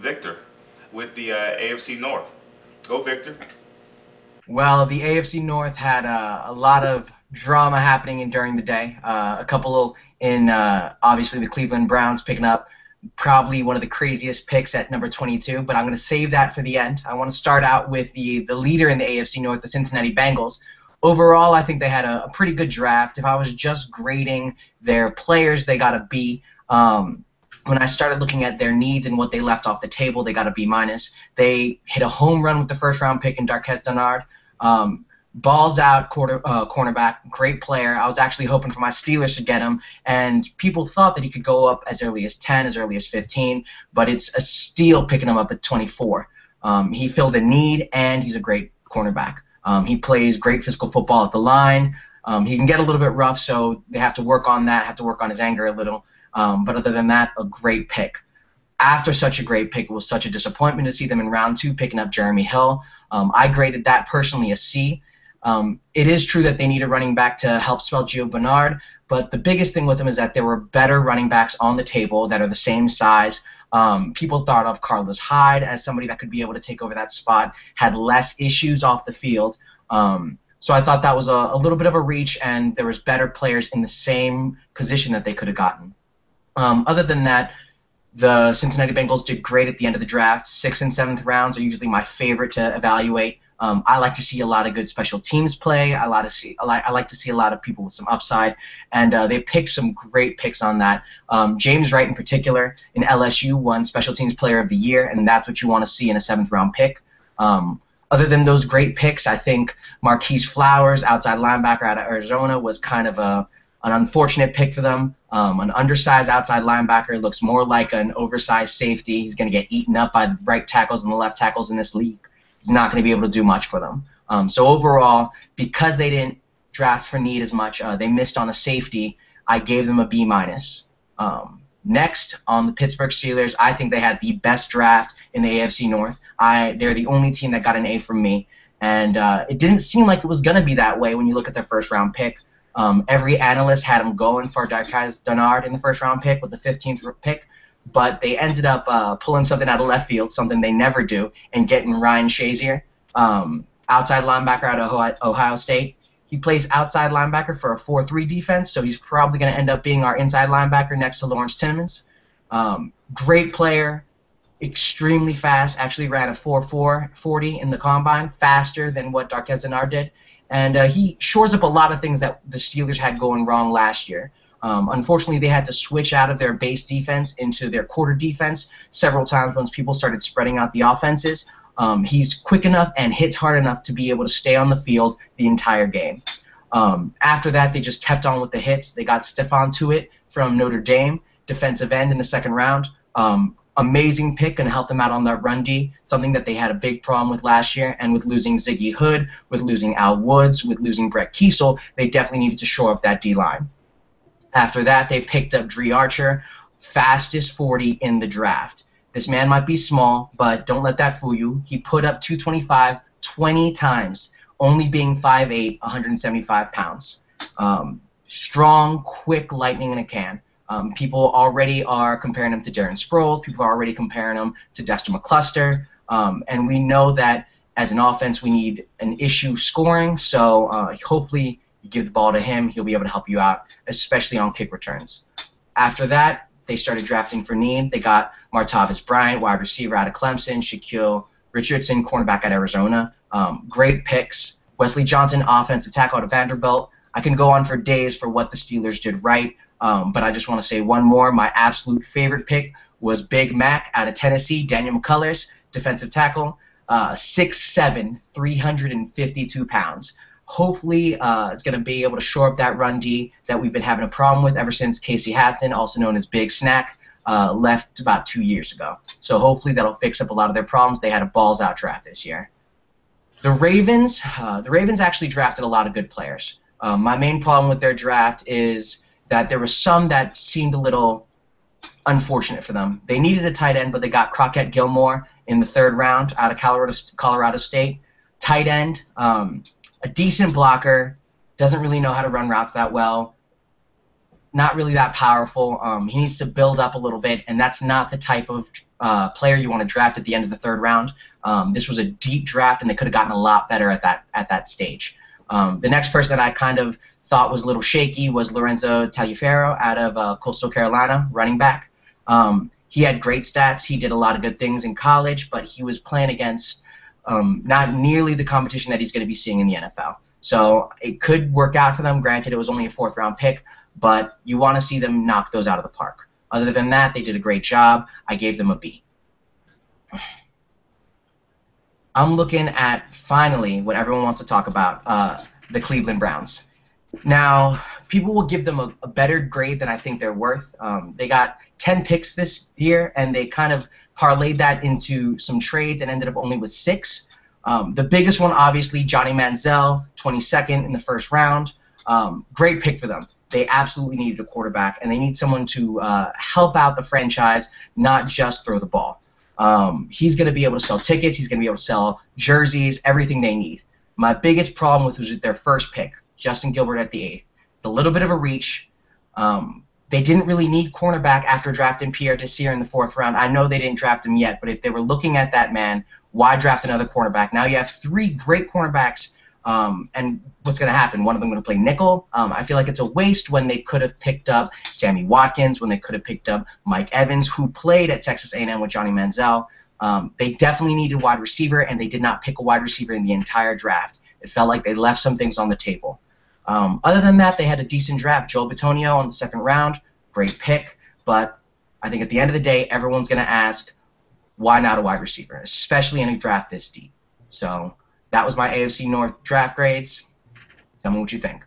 Victor with the AFC North. Go, Victor. Well, the AFC North had a lot of drama happening during the day. A couple in obviously the Cleveland Browns picking up probably one of the craziest picks at number 22, but I'm going to save that for the end. I want to start out with the leader in the AFC North, the Cincinnati Bengals. Overall, I think they had a pretty good draft. If I was just grading their players, they got a B. When I started looking at their needs and what they left off the table, they got a B minus. They hit a home run with the first round pick in Darqueze Dennard. Balls out cornerback, great player. I was actually hoping for my Steelers to get him, and people thought that he could go up as early as 10, as early as 15, but it's a steal picking him up at 24. He filled a need, and he's a great cornerback. He plays great physical football at the line. He can get a little bit rough, so they have to work on that, have to work on his anger a little. But other than that, a great pick. After such a great pick, it was such a disappointment to see them in round 2 picking up Jeremy Hill. I graded that personally a C. It is true that they need a running back to help spell Gio Bernard, but the biggest thing with them is that there were better running backs on the table that are the same size. People thought of Carlos Hyde as somebody that could be able to take over that spot, had less issues off the field. So I thought that was a little bit of a reach, and there was better players in the same position that they could have gotten. Other than that, the Cincinnati Bengals did great at the end of the draft. 6th and 7th rounds are usually my favorite to evaluate. I like to see a lot of good special teams play. I like to see a lot of people with some upside, and they picked some great picks on that. James Wright, in particular, in LSU, won Special Teams Player of the Year, and that's what you want to see in a 7th-round pick. Other than those great picks, I think Marquise Flowers, outside linebacker out of Arizona, was kind of an unfortunate pick for them. An undersized outside linebacker looks more like an oversized safety. He's going to get eaten up by the right tackles and the left tackles in this league. He's not going to be able to do much for them. So overall, because they didn't draft for need as much, they missed on a safety. I gave them a B minus. Next, on the Pittsburgh Steelers, I think they had the best draft in the AFC North. They're the only team that got an A from me, and it didn't seem like it was going to be that way when you look at their first-round pick. Every analyst had them going for Darqueze Dennard in the first-round pick with the 15th pick, but they ended up pulling something out of left field, something they never do, and getting Ryan Shazier, outside linebacker out of Ohio State. He plays outside linebacker for a 4-3 defense, so he's probably going to end up being our inside linebacker next to Lawrence Timmons. Great player, extremely fast, actually ran a 4.4 40 in the combine, faster than what Darqueze Dennard did. And he shores up a lot of things that the Steelers had going wrong last year. Unfortunately, they had to switch out of their base defense into their quarter defense several times once people started spreading out the offenses. He's quick enough and hits hard enough to be able to stay on the field the entire game. After that, they just kept on with the hits. They got Stephon Tuitt from Notre Dame, defensive end in the 2nd round. Amazing pick and helped them out on that run D, something that they had a big problem with last year. And with losing Ziggy Hood, with losing Al Woods, with losing Brett Kiesel, they definitely needed to shore up that D-line. After that, they picked up Dre Archer, fastest 40 in the draft. This man might be small, but don't let that fool you. He put up 225 20 times, only being 5'8", 175 pounds. Strong, quick lightning in a can. People already are comparing him to Darren Sproles. People are already comparing him to Dexter McCluster. And we know that as an offense we need an issue scoring, so hopefully you give the ball to him. He'll be able to help you out, especially on kick returns. After that, they started drafting for need. They got Martavis Bryant, wide receiver out of Clemson, Shaquille Richardson, cornerback at Arizona. Great picks. Wesley Johnson, offensive tackle out of Vanderbilt. I can go on for days for what the Steelers did right, but I just want to say one more. My absolute favorite pick was Big Mac out of Tennessee, Daniel McCullers, defensive tackle, 6'7", 352 pounds. Hopefully, it's going to be able to shore up that run D that we've been having a problem with ever since Casey Hampton, also known as Big Snack, left about 2 years ago. So hopefully that'll fix up a lot of their problems. They had a balls-out draft this year. The Ravens actually drafted a lot of good players. My main problem with their draft is that there was some that seemed a little unfortunate for them. They needed a tight end, but they got Crockett Gilmore in the 3rd round out of Colorado State. Tight end, a decent blocker, doesn't really know how to run routes that well. not really that powerful. He needs to build up a little bit, and that's not the type of player you want to draft at the end of the third round. This was a deep draft, and they could have gotten a lot better at that stage. The next person that I kind of thought was a little shaky was Lorenzo Taliaferro out of Coastal Carolina, running back. He had great stats. He did a lot of good things in college, but he was playing against not nearly the competition that he's going to be seeing in the NFL. So it could work out for them. Granted, it was only a fourth-round pick, but you want to see them knock those out of the park. Other than that, they did a great job. I gave them a B. I'm looking at, finally, what everyone wants to talk about, the Cleveland Browns. Now, people will give them a better grade than I think they're worth. They got 10 picks this year, and they kind of parlayed that into some trades and ended up only with 6. The biggest one, obviously, Johnny Manziel, 22nd in the first round. Great pick for them. They absolutely needed a quarterback, and they need someone to help out the franchise, not just throw the ball. He's going to be able to sell tickets. He's going to be able to sell jerseys, everything they need. My biggest problem was their first pick, Justin Gilbert at the 8th. It's a little bit of a reach. They didn't really need cornerback after drafting Pierre Desir in the 4th round. I know they didn't draft him yet, but if they were looking at that man, why draft another cornerback? Now you have 3 great cornerbacks, and what's going to happen? One of them going to play nickel. I feel like it's a waste when they could have picked up Sammy Watkins, when they could have picked up Mike Evans, who played at Texas A&M with Johnny Manziel. They definitely needed a wide receiver, and they did not pick a wide receiver in the entire draft. It felt like they left some things on the table. Other than that, they had a decent draft. Joel Bitonio on the 2nd round, great pick, but I think at the end of the day, everyone's going to ask, why not a wide receiver, especially in a draft this deep? So that was my AFC North draft grades. Tell me what you think.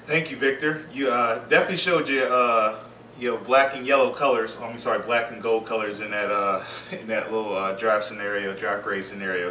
Thank you, Victor. You definitely showed your black and yellow colors. Black and gold colors in that little draft grade scenario.